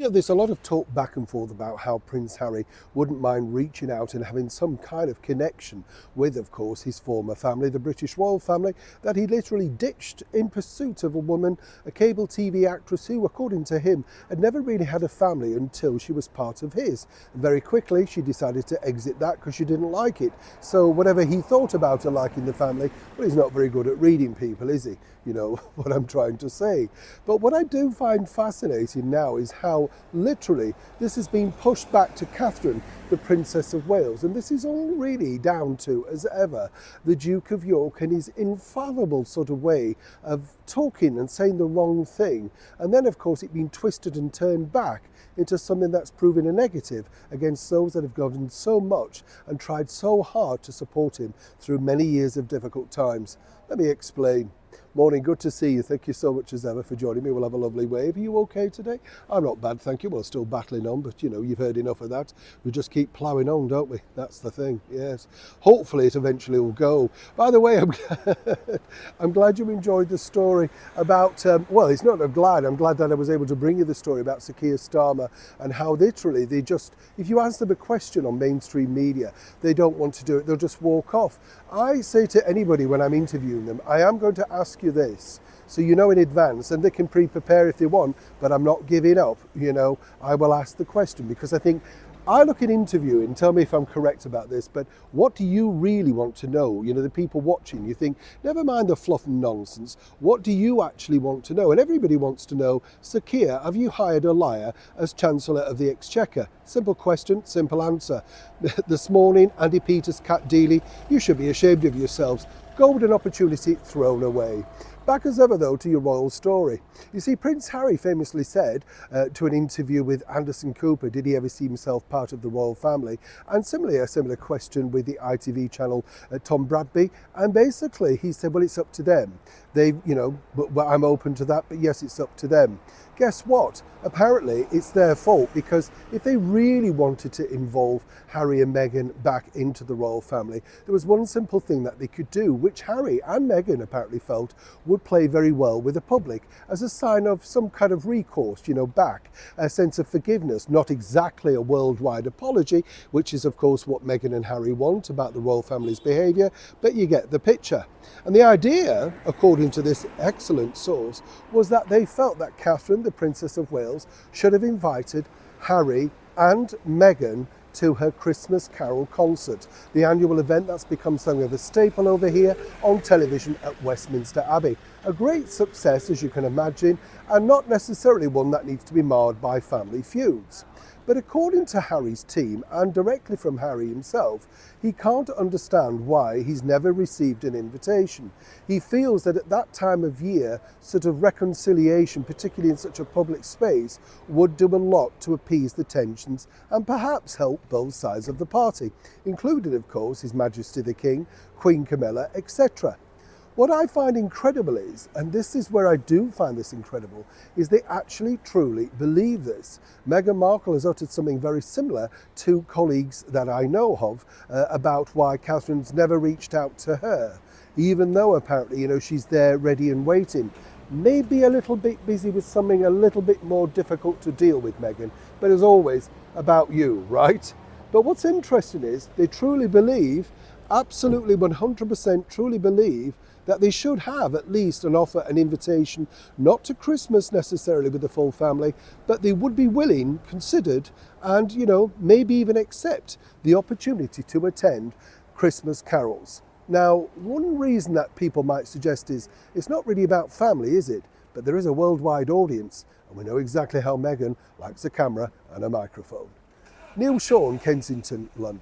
There's a lot of talk back and forth about how Prince Harry wouldn't mind reaching out and having some kind of connection with, of course, his former family, the British royal family, that he literally ditched in pursuit of a woman, a cable TV actress who, according to him, had never really had a family until she was part of his. Very quickly, she decided to exit that because she didn't like it. So whatever he thought about her liking the family, well, he's not very good at reading people, is he? You know what I'm trying to say. But what I do find fascinating now is how literally this has been pushed back to Catherine, the Princess of Wales, and this is all really down to, as ever, the Duke of York and his infallible sort of way of talking and saying the wrong thing, and then of course it being twisted and turned back into something that's proven a negative against those that have given so much and tried so hard to support him through many years of difficult times. Let me explain. Morning, good to see you. Thank you so much as ever for joining me. We'll have a lovely wave. Are you okay today? I'm not bad, thank you. We're still battling on, but you've heard enough of that. We just keep ploughing on, don't we? That's the thing, yes. Hopefully it eventually will go. By the way, I'm glad you enjoyed the story about, well, it's not I'm glad that I was able to bring you the story about Sir Keir Starmer and how literally they just, if you ask them a question on mainstream media, they don't want to do it, they'll just walk off. I say to anybody when I'm interviewing them, I am going to ask you this, so you know in advance, and they can pre-prepare if they want, but I'm not giving up, I will ask the question, because I think I look at interviewing, tell me if I'm correct about this, but what do you really want to know? The people watching, you think, never mind the fluff and nonsense, what do you actually want to know? And everybody wants to know, Sir Keir, have you hired a liar as Chancellor of the Exchequer? Simple question, simple answer. This morning, Andy Peters, Cat Deely, you should be ashamed of yourselves. Golden opportunity thrown away. Back as ever though to your royal story. You see, Prince Harry famously said to an interview with Anderson Cooper, did he ever see himself part of the royal family? And similarly, a similar question with the ITV channel Tom Bradby. And basically he said, well, it's up to them. But I'm open to that, but yes, it's up to them. Guess what? Apparently it's their fault, because if they really wanted to involve Harry and Meghan back into the royal family, there was one simple thing that they could do, which Harry and Meghan apparently felt would play very well with the public as a sign of some kind of recourse, back, a sense of forgiveness, not exactly a worldwide apology, which is of course what Meghan and Harry want about the royal family's behaviour, but you get the picture. And the idea, according to this excellent source, was that they felt that Catherine, the Princess of Wales, should have invited Harry and Meghan to her Christmas Carol concert, the annual event that's become something of a staple over here on television at Westminster Abbey. A great success, as you can imagine, and not necessarily one that needs to be marred by family feuds. But according to Harry's team, and directly from Harry himself, he can't understand why he's never received an invitation. He feels that at that time of year, sort of reconciliation, particularly in such a public space, would do a lot to appease the tensions and perhaps help both sides of the party, including, of course, His Majesty the King, Queen Camilla, etc. What I find incredible is, and this is where I do find this incredible, is they actually truly believe this. Meghan Markle has uttered something very similar to colleagues that I know of about why Catherine's never reached out to her, even though apparently, she's there ready and waiting. Maybe a little bit busy with something a little bit more difficult to deal with, Meghan, but as always, about you, right? But what's interesting is they truly believe, absolutely 100% truly believe, that they should have at least an offer, an invitation, not to Christmas necessarily with the full family, but they would be willing, considered, and maybe even accept the opportunity to attend Christmas carols. Now, one reason that people might suggest is it's not really about family, is it? But there is a worldwide audience, and we know exactly how Meghan likes a camera and a microphone. Neil Sean, Kensington, London.